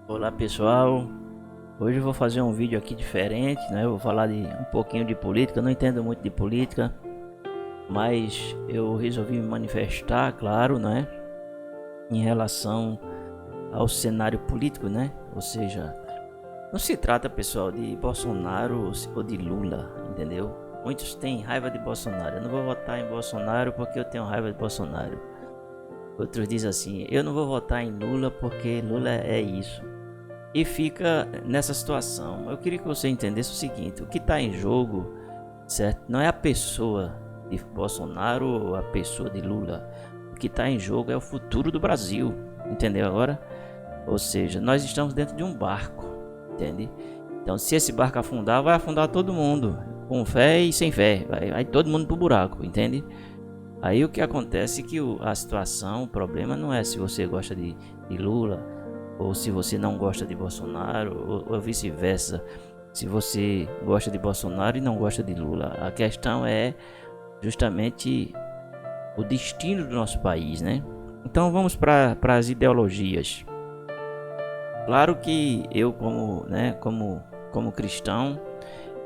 Olá pessoal, hoje eu vou fazer um vídeo aqui diferente, né? Eu vou falar de um pouquinho de política. Eu não entendo muito de política, mas eu resolvi me manifestar, claro, né? Em relação ao cenário político, né? Ou seja, não se trata, pessoal, de Bolsonaro ou de Lula, entendeu? Muitos têm raiva de Bolsonaro. Eu não vou votar em Bolsonaro porque eu tenho raiva de Bolsonaro. Outros dizem assim, eu não vou votar em Lula porque Lula é isso. E fica nessa situação. Eu queria que você entendesse o seguinte: o que está em jogo, certo? Não é a pessoa de Bolsonaro ou a pessoa de Lula. O que está em jogo é o futuro do Brasil, entendeu agora? Ou seja, nós estamos dentro de um barco, entende? Então, se esse barco afundar, vai afundar todo mundo, com fé e sem fé, vai todo mundo pro buraco, entende? Aí o que acontece é que a situação, o problema não é se você gosta de Lula ou se você não gosta de Bolsonaro, ou vice-versa, se você gosta de Bolsonaro e não gosta de Lula. A questão é justamente o destino do nosso país, né? Então vamos para as ideologias. Claro que eu como cristão,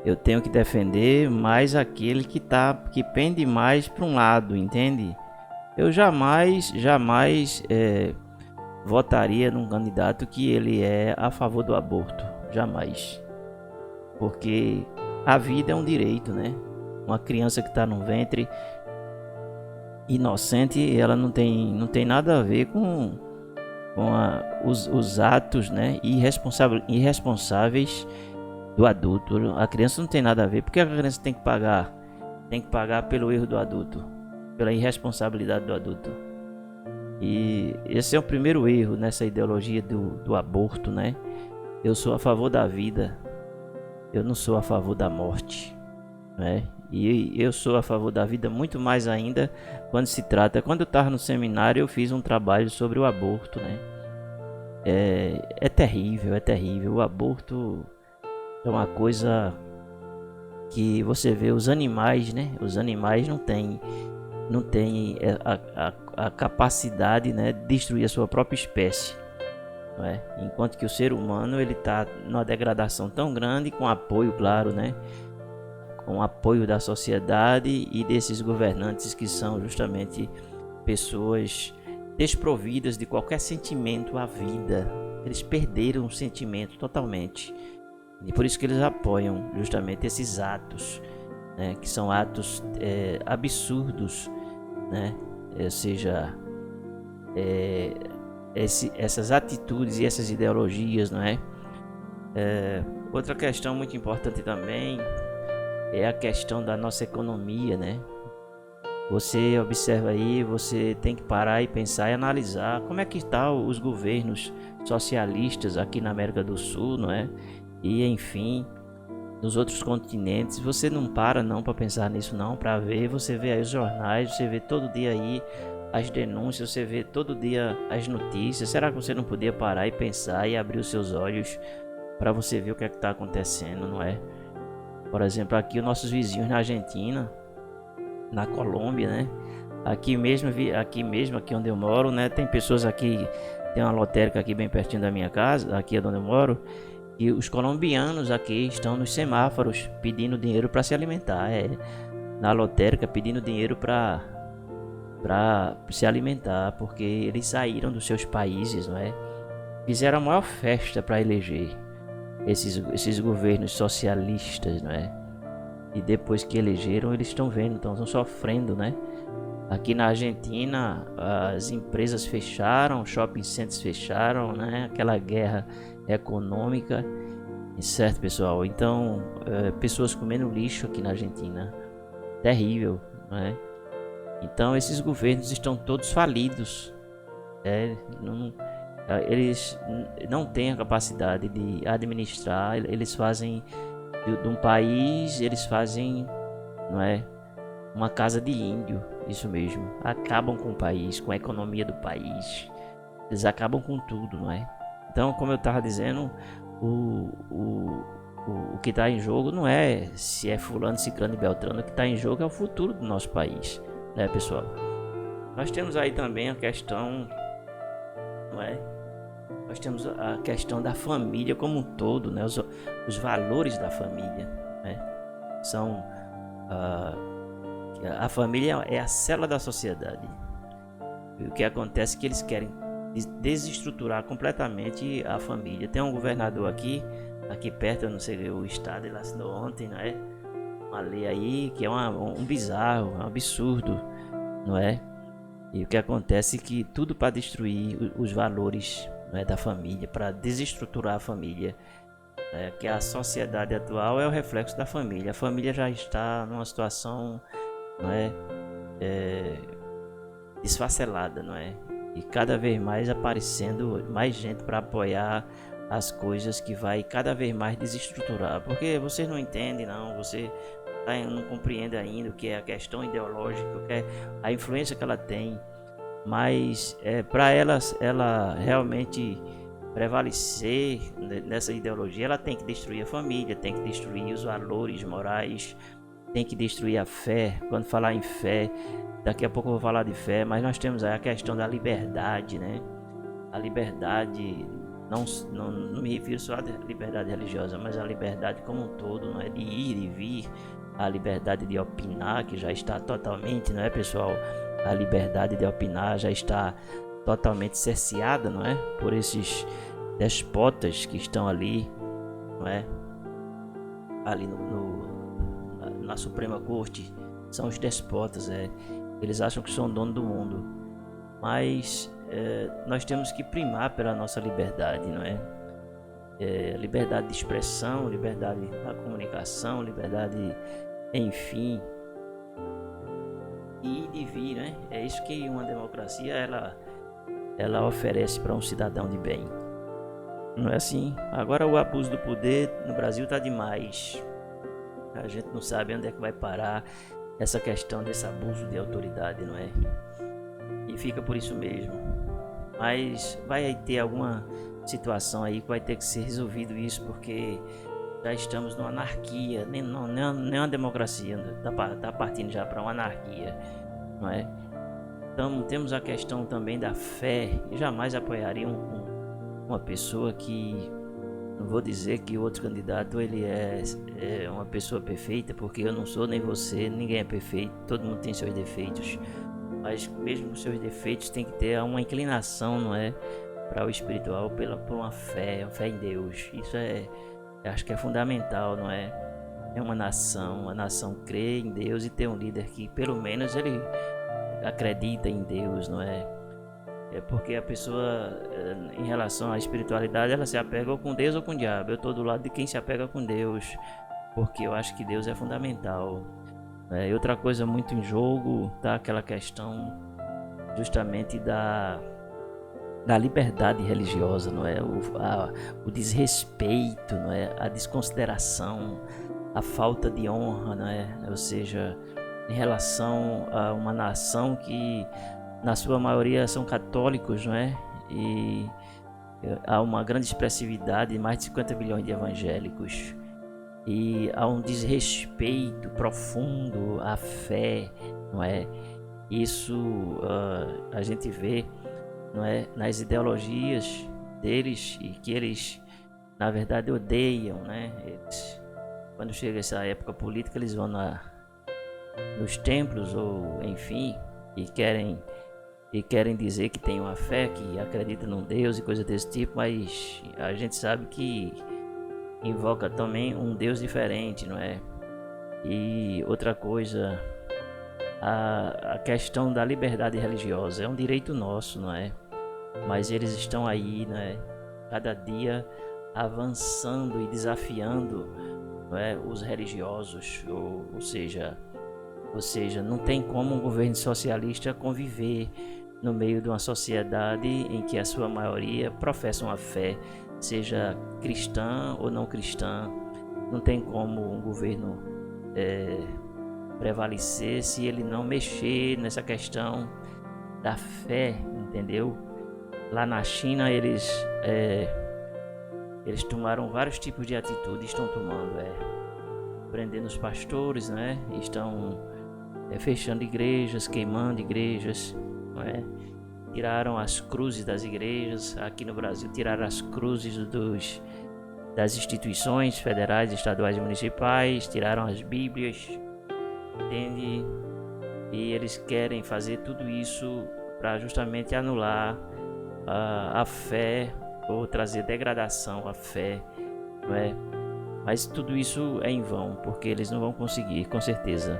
eu tenho que defender mais aquele que pende mais para um lado, entende? Eu jamais votaria num candidato que ele é a favor do aborto, jamais, porque a vida é um direito, né? Uma criança que está no ventre inocente, ela não tem nada a ver com os atos, né, irresponsáveis do adulto. A criança não tem nada a ver, porque a criança tem que pagar pelo erro do adulto, pela irresponsabilidade do adulto. E esse é o primeiro erro nessa ideologia do aborto, né? Eu sou a favor da vida, eu não sou a favor da morte, né? E eu sou a favor da vida muito mais ainda quando eu estava no seminário, eu fiz um trabalho sobre o aborto, né? É terrível, é terrível. O aborto é uma coisa que você vê os animais, né? Os animais não têm a capacidade, né, de destruir a sua própria espécie, não é? Enquanto que o ser humano ele está numa degradação tão grande, com apoio, claro, né? Com apoio da sociedade e desses governantes que são justamente pessoas desprovidas de qualquer sentimento à vida. Eles perderam o sentimento totalmente. E por isso que eles apoiam justamente esses atos, né, que são atos absurdos, né? Ou seja, essas atitudes e essas ideologias, não é? Outra questão muito importante também é a questão da nossa economia, né? Você observa aí, você tem que parar e pensar e analisar como é que estão os governos socialistas aqui na América do Sul, não é? E enfim, nos outros continentes. Você não para não para pensar nisso não, para ver, você vê aí os jornais, você vê todo dia aí as denúncias, você vê todo dia as notícias. Será que você não podia parar e pensar e abrir os seus olhos para você ver o que é que está acontecendo, não é? Por exemplo, aqui os nossos vizinhos na Argentina, na Colômbia, né? Aqui onde eu moro, né? Tem pessoas aqui, tem uma lotérica aqui bem pertinho da minha casa, aqui é onde eu moro, e os colombianos aqui estão nos semáforos pedindo dinheiro para se alimentar, na lotérica pedindo dinheiro para se alimentar, porque eles saíram dos seus países, não é? Fizeram a maior festa para eleger esses governos socialistas, não é? E depois que elegeram, eles estão vendo, estão sofrendo, né? Aqui na Argentina, as empresas fecharam, shopping centers fecharam, né? Aquela guerra econômica, certo, pessoal? Então, pessoas comendo lixo aqui na Argentina, terrível, né? Então, esses governos estão todos falidos, eles não têm a capacidade de administrar, eles fazem de um país, eles fazem, não é, uma casa de índio, isso mesmo. Acabam com o país, com a economia do país. Eles acabam com tudo, não é? Então, como eu estava dizendo, o que está em jogo não é se é fulano, ciclano e beltrano. O que está em jogo é o futuro do nosso país, né, pessoal? Nós temos aí também a questão, não é, Nós temos a questão da família como um todo, né? Os valores da família, né? São a família é a célula da sociedade. E o que acontece é que eles querem desestruturar completamente a família. Tem um governador aqui perto, eu não sei o estado, ele assinou ontem, não é? Uma lei aí que é um bizarro, um absurdo, não é? E o que acontece é que tudo para destruir os valores, não é, da família, para desestruturar a família. Que a sociedade atual é o reflexo da família. A família já está numa situação, não é, desfacelada, não é? E cada vez mais aparecendo mais gente para apoiar as coisas que vai cada vez mais desestruturar. Porque vocês não entendem, não. Você não compreende ainda o que é a questão ideológica, o que é a influência que ela tem. Mas para ela realmente prevalecer nessa ideologia, ela tem que destruir a família, tem que destruir os valores morais, tem que destruir a fé. Quando falar em fé, daqui a pouco eu vou falar de fé, mas nós temos aí a questão da liberdade, né? A liberdade, não me refiro só à liberdade religiosa, mas a liberdade como um todo, não é? De ir e vir, a liberdade de opinar, que já está totalmente, não é, pessoal? A liberdade de opinar já está totalmente cerceada, não é? Por esses despotas que estão ali, não é? Ali na Suprema Corte, são os despotas, eles acham que são dono do mundo, mas nós temos que primar pela nossa liberdade, não é? Liberdade de expressão, liberdade da comunicação, liberdade, enfim, e de vir, né? É isso que uma democracia ela oferece para um cidadão de bem. Não é assim? Agora o abuso do poder no Brasil tá demais. A gente não sabe onde é que vai parar essa questão desse abuso de autoridade, não é? E fica por isso mesmo. Mas vai ter alguma situação aí que vai ter que ser resolvido isso, porque já estamos numa anarquia, nem uma democracia, tá partindo já para uma anarquia, não é? Então temos a questão também da fé. Eu jamais apoiaria uma pessoa que, não vou dizer que o outro candidato ele é uma pessoa perfeita, porque eu não sou, nem você, ninguém é perfeito, todo mundo tem seus defeitos, mas mesmo com seus defeitos tem que ter uma inclinação, não é, para o espiritual, por uma fé em Deus. Isso acho que é fundamental, não é? É uma nação crê em Deus e ter um líder que pelo menos ele acredita em Deus, não é? É porque a pessoa, em relação à espiritualidade, ela se apega ou com Deus ou com o diabo. Eu estou do lado de quem se apega com Deus, porque eu acho que Deus é fundamental. E outra coisa muito em jogo, tá? Aquela questão justamente da liberdade religiosa, não é? O desrespeito, não é? A desconsideração, a falta de honra, não é? Ou seja, em relação a uma nação que na sua maioria são católicos, não é? E há uma grande expressividade, mais de 50 bilhões de evangélicos. E há um desrespeito profundo à fé, não é? Isso a gente vê, não é, nas ideologias deles, e que eles na verdade odeiam, né? Quando chega essa época política, eles vão nos templos ou enfim e querem dizer que tem uma fé, que acredita num Deus e coisa desse tipo, mas a gente sabe que invoca também um Deus diferente, não é? E outra coisa, a questão da liberdade religiosa é um direito nosso, não é? Mas eles estão aí, né? Cada dia avançando e desafiando, não é? Os religiosos, ou seja, não tem como um governo socialista conviver no meio de uma sociedade em que a sua maioria professa uma fé, seja cristã ou não cristã. Não tem como um governo prevalecer se ele não mexer nessa questão da fé, entendeu? Lá na China eles tomaram vários tipos de atitudes, estão tomando, prendendo os pastores, né? Estão fechando igrejas, queimando igrejas, não é? tiraram as cruzes das igrejas. Aqui no Brasil tiraram as cruzes das instituições federais, estaduais e municipais, tiraram as bíblias, entende? E eles querem fazer tudo isso para justamente anular a fé, ou trazer degradação à fé, não é? Mas tudo isso é em vão, porque eles não vão conseguir, com certeza.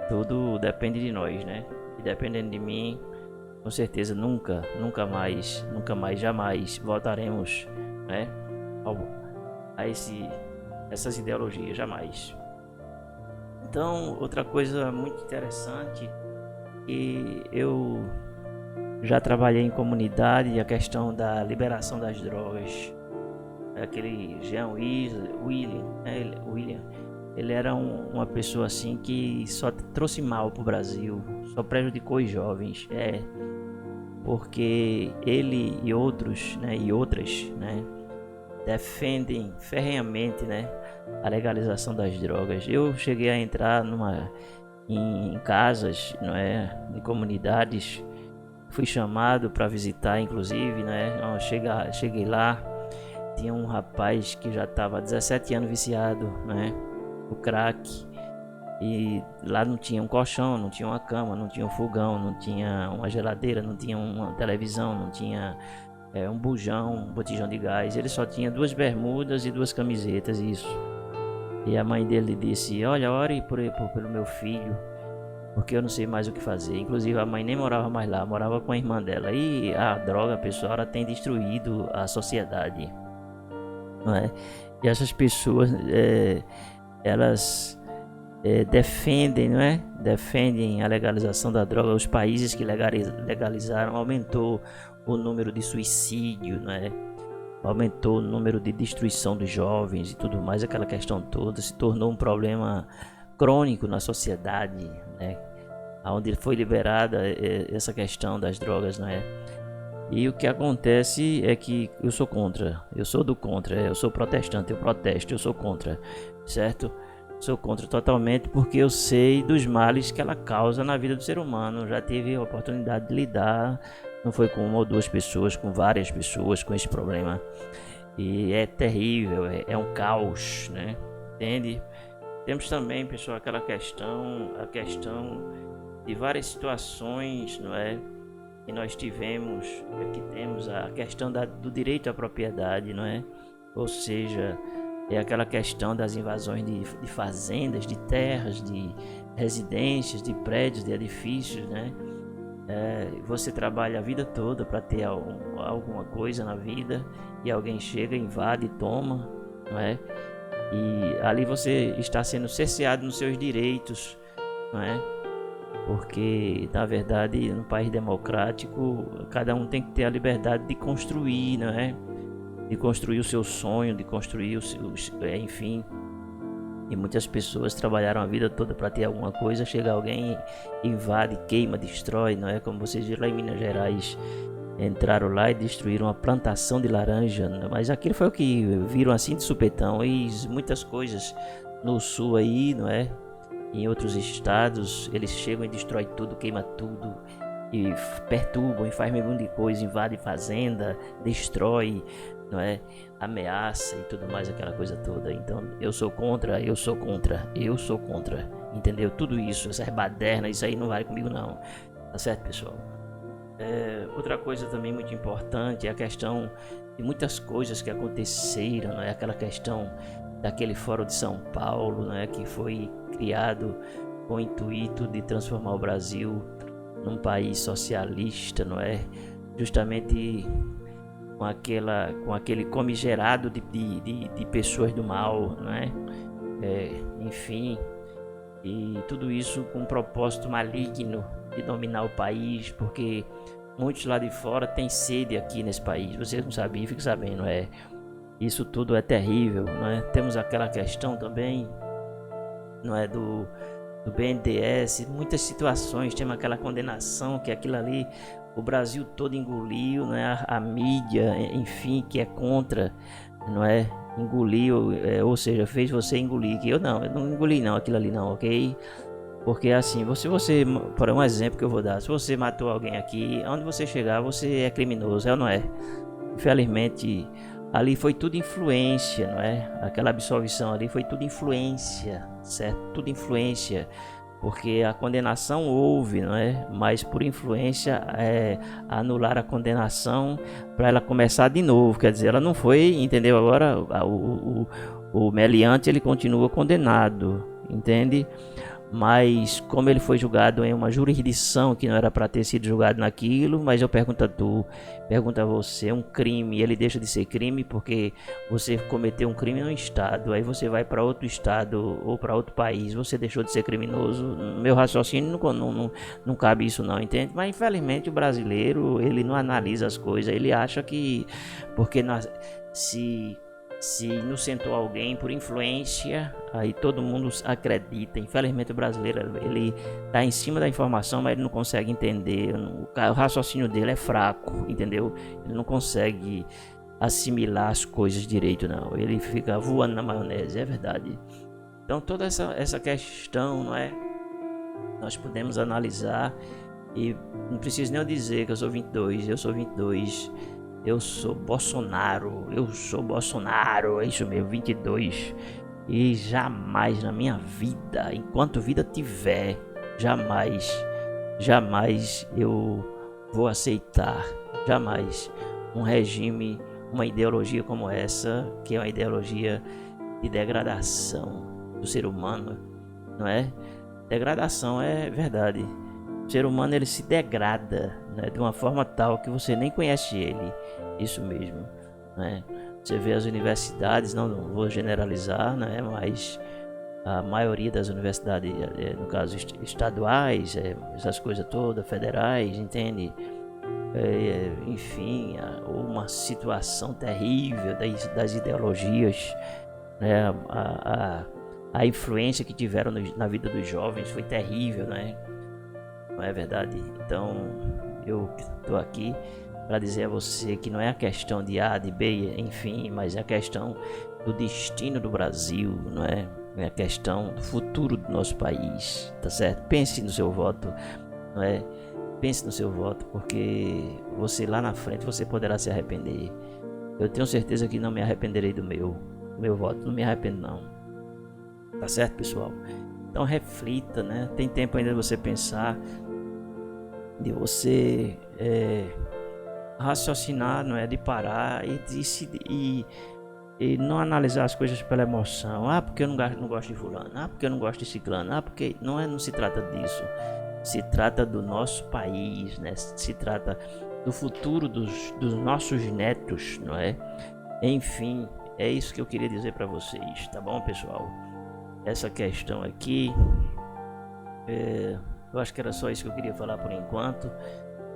Tudo depende de nós, né? E dependendo de mim, com certeza nunca mais, jamais voltaremos, né? A essas ideologias, jamais. Então, outra coisa muito interessante, que eu já trabalhei em comunidade, a questão da liberação das drogas. Aquele Jean William, né? William, ele era uma pessoa assim que só trouxe mal pro Brasil, só prejudicou os jovens, porque ele e outros, né, e outras, né, defendem ferrenhamente, né, a legalização das drogas. Eu cheguei a entrar em casas, não é, em comunidades, fui chamado para visitar, inclusive, né, cheguei lá, tinha um rapaz que já estava há 17 anos viciado, né, no crack, e lá não tinha um colchão, não tinha uma cama, não tinha um fogão, não tinha uma geladeira, não tinha uma televisão, não tinha um bujão, um botijão de gás. Ele só tinha 2 bermudas e 2 camisetas, isso. E a mãe dele disse: olha, ore pelo meu filho, porque eu não sei mais o que fazer. Inclusive a mãe nem morava mais lá, morava com a irmã dela. E a droga, pessoal, ela tem destruído a sociedade, não é? E essas pessoas, elas defendem, não é? Defendem a legalização da droga. Os países que legalizaram, aumentou o número de suicídio, não é? Aumentou o número de destruição dos jovens e tudo mais. Aquela questão toda se tornou um problema crônico na sociedade, né? Onde foi liberada essa questão das drogas, não é? E o que acontece é que eu sou contra, eu sou do contra, eu sou protestante, eu protesto, eu sou contra, certo? Sou contra totalmente, porque eu sei dos males que ela causa na vida do ser humano. Já tive a oportunidade de lidar, não foi com uma ou 2 pessoas, com várias pessoas com esse problema. E é terrível, é um caos, né? Entende? Temos também, pessoal, a questão de várias situações, não é? Que nós tivemos, que temos a questão do direito à propriedade, não é? Ou seja, é aquela questão das invasões de fazendas, de terras, de residências, de prédios, de edifícios, né? Você trabalha a vida toda para ter alguma coisa na vida e alguém chega, invade e toma, não é? E ali você está sendo cerceado nos seus direitos, não é? Porque, na verdade, no país democrático, cada um tem que ter a liberdade de construir, não é? De construir o seu sonho, de construir enfim. E muitas pessoas trabalharam a vida toda para ter alguma coisa, chega alguém, invade, queima, destrói, não é? Como vocês viram lá em Minas Gerais, entraram lá e destruíram uma plantação de laranja, mas aquilo foi o que viram assim de supetão. E muitas coisas no sul aí, não é? Em outros estados, eles chegam e destroem tudo, queima tudo, e perturbam, e faz mesmo de coisa, invade fazenda, destrói, não é? Ameaça e tudo mais, aquela coisa toda. Então eu sou contra, entendeu? Tudo isso, essa baderna, isso aí não vale comigo não, tá certo, pessoal? Outra coisa também muito importante é a questão de muitas coisas que aconteceram, não é? Aquela questão daquele Fórum de São Paulo, né, que foi criado com o intuito de transformar o Brasil num país socialista, não é? Justamente com aquele comigerado de pessoas do mal, não é? Enfim, e tudo isso com um propósito maligno de dominar o país, porque muitos lá de fora têm sede aqui nesse país. Vocês não sabiam, fiquem sabendo, isso tudo é terrível, não é? Temos aquela questão também, não é, do BNDES, muitas situações, temos aquela condenação que aquilo ali o Brasil todo engoliu, não é? A mídia, enfim, que é contra, não é? Engoliu, ou seja, fez você engolir, que eu não engoli não, aquilo ali não, ok? Porque assim, por um exemplo que eu vou dar, se você matou alguém aqui, onde você chegar, você é criminoso, é ou não é? Infelizmente, ali foi tudo influência, não é? Aquela absolvição ali foi tudo influência, certo? Tudo influência, porque a condenação houve, não é? Mas por influência anular a condenação para ela começar de novo, quer dizer, ela não foi, entendeu? Agora o meliante ele continua condenado, entende? Mas como ele foi julgado em uma jurisdição que não era para ter sido julgado naquilo, mas eu pergunto a tu, pergunto a você, um crime, ele deixa de ser crime porque você cometeu um crime num estado, aí você vai para outro estado ou para outro país, você deixou de ser criminoso? Meu raciocínio não cabe isso não, entende? Mas infelizmente o brasileiro, ele não analisa as coisas, ele acha que porque se inocentou alguém por influência, aí todo mundo acredita. Infelizmente o brasileiro ele tá em cima da informação, mas ele não consegue entender. O raciocínio dele é fraco, entendeu? Ele não consegue assimilar as coisas direito, não. Ele fica voando na maionese, é verdade. Então toda essa questão, não é? Nós podemos analisar e não preciso nem eu dizer que eu sou 22, eu sou 22. Eu sou Bolsonaro, é isso mesmo, 22. E jamais na minha vida, enquanto vida tiver, jamais eu vou aceitar, jamais um regime, uma ideologia como essa, que é uma ideologia de degradação do ser humano, não é? Degradação é verdade. O ser humano ele se degrada, né, de uma forma tal que você nem conhece ele. Isso mesmo, né? Você vê as universidades, não vou generalizar, né, mas a maioria das universidades, no caso estaduais, essas coisas todas, federais, entende? Enfim, uma situação terrível das ideologias, né? A influência que tiveram na vida dos jovens foi terrível, né? Não é verdade? Então eu estou aqui para dizer a você que não é a questão de A, de B, enfim, mas é a questão do destino do Brasil, não é? É a questão do futuro do nosso país, tá certo? Pense no seu voto, não é? Pense no seu voto, porque você lá na frente você poderá se arrepender. Eu tenho certeza que não me arrependerei do meu voto, não me arrependo não. Tá certo, pessoal? Então reflita, né? Tem tempo ainda de você pensar, de você raciocinar, não é? De parar e não analisar as coisas pela emoção. Ah, porque eu não gosto de fulano. Ah, porque eu não gosto de ciclano. Ah, porque não se trata disso. Se trata do nosso país, né? Se trata do futuro dos nossos netos, não é? Enfim, é isso que eu queria dizer para vocês, tá bom, pessoal? Essa questão aqui, eu acho que era só isso que eu queria falar por enquanto,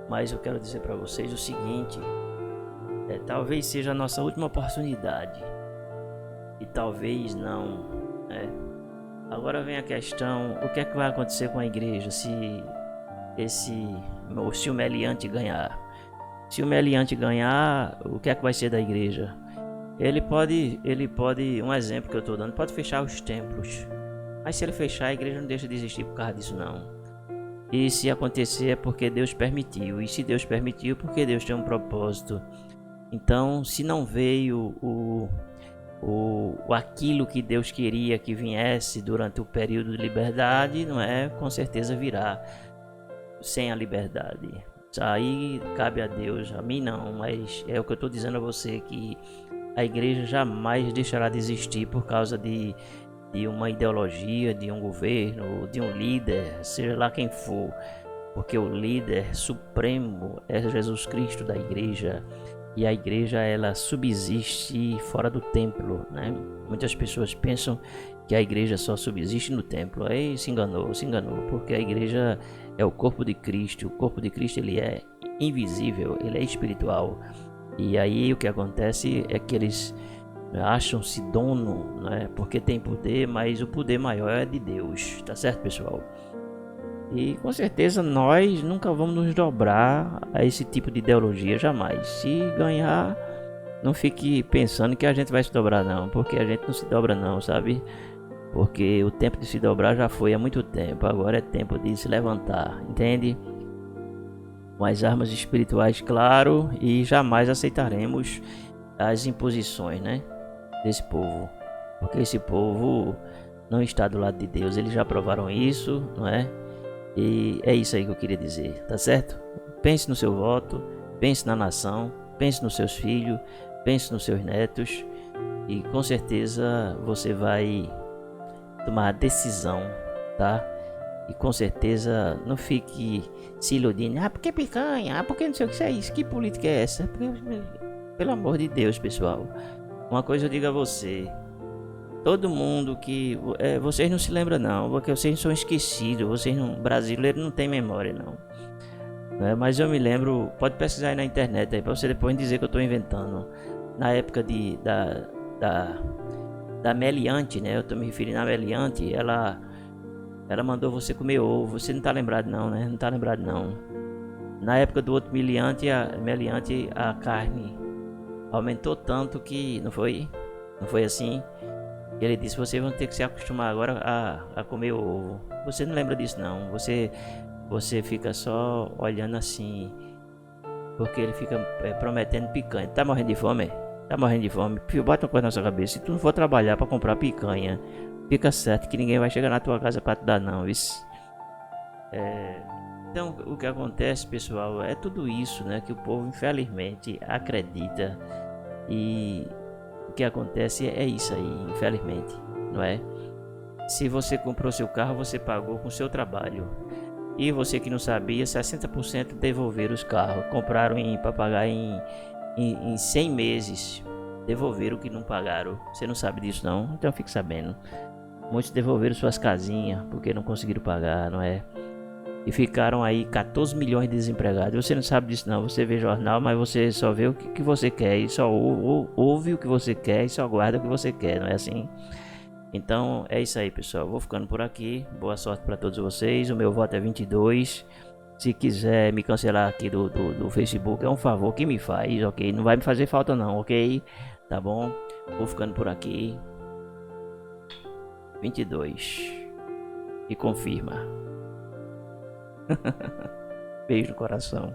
mas eu quero dizer para vocês o seguinte: talvez seja a nossa última oportunidade, e talvez não, né? Agora vem a questão: o que é que vai acontecer com a igreja se o meliante ganhar? Se o meliante ganhar, o que é que vai ser da igreja? Ele pode, um exemplo que eu estou dando, pode fechar os templos. Mas se ele fechar, a igreja não deixa de existir por causa disso não. E se acontecer é porque Deus permitiu. E se Deus permitiu, porque Deus tem um propósito. Então, se não veio aquilo que Deus queria que viesse durante o período de liberdade, não é? Com certeza virá sem a liberdade. Aí cabe a Deus, a mim não, mas é o que eu estou dizendo a você, que a igreja jamais deixará de existir por causa de uma ideologia, de um governo, de um líder, seja lá quem for, porque o líder supremo é Jesus Cristo da igreja, e a igreja ela subsiste fora do templo, né? Muitas pessoas pensam que a igreja só subsiste no templo. Aí se enganou, porque a igreja é o corpo de Cristo. O corpo de Cristo ele é invisível, ele é espiritual. E aí o que acontece é que eles acham-se dono, né? Porque tem poder, mas o poder maior é de Deus, tá certo, pessoal? E com certeza nós nunca vamos nos dobrar a esse tipo de ideologia, jamais. Se ganhar, não fique pensando que a gente vai se dobrar não, porque a gente não se dobra não, sabe? porque o tempo de se dobrar já foi há muito tempo. Agora é tempo de se levantar, entende? Com as armas espirituais, claro, e jamais aceitaremos as imposições, né, desse povo, porque esse povo não está do lado de Deus. Eles já provaram isso, não é? E é isso aí que eu queria dizer, tá certo? Pense no seu voto, pense na nação, pense nos seus filhos, pense nos seus netos, e com certeza você vai tomar a decisão, tá? E com certeza não fique se iludindo. Ah, porque picanha? Ah, porque não sei o que é isso? Que política é essa? Porque, pelo amor de Deus, pessoal. Uma coisa eu digo a você. Todo mundo que... vocês não se lembram não, porque vocês são esquecidos. Vocês não... Brasileiro não tem memória não. Mas eu me lembro... Pode pesquisar aí na internet aí, pra você depois dizer que eu tô inventando. Na época da Meliante, né? Eu tô me referindo à Meliante. Ela mandou você comer ovo. Você não tá lembrado não, né? Não tá lembrado não. Na época do outro Meliante, a carne aumentou tanto que... Não foi? Não foi assim? Ele disse, vocês vão ter que se acostumar agora a comer ovo. Você não lembra disso não. Você fica só olhando assim. Porque ele fica prometendo picanha. Tá morrendo de fome? Tá morrendo de fome? Filho, bota uma coisa na sua cabeça. Se tu não for trabalhar pra comprar picanha, fica certo que ninguém vai chegar na tua casa pra te dar não, viu? Então o que acontece, pessoal, é tudo isso, né? Que o povo infelizmente acredita. E o que acontece é isso aí, infelizmente, não é? Se você comprou seu carro, você pagou com seu trabalho. E você que não sabia, 60% devolveram os carros. Compraram para pagar em 100 meses. Devolveram o que não pagaram. Você não sabe disso não? Então fique sabendo. Muitos devolveram suas casinhas porque não conseguiram pagar, não é? E ficaram aí 14 milhões de desempregados. Você não sabe disso não. Você vê jornal, mas você só vê o que você quer. E só ouve o que você quer e só guarda o que você quer, não é assim? Então é isso aí, pessoal. Vou ficando por aqui. Boa sorte para todos vocês. O meu voto é 22. Se quiser me cancelar aqui do Facebook, é um favor que me faz, ok? Não vai me fazer falta não, ok? Tá bom? Vou ficando por aqui. 22. E confirma. Beijo no coração.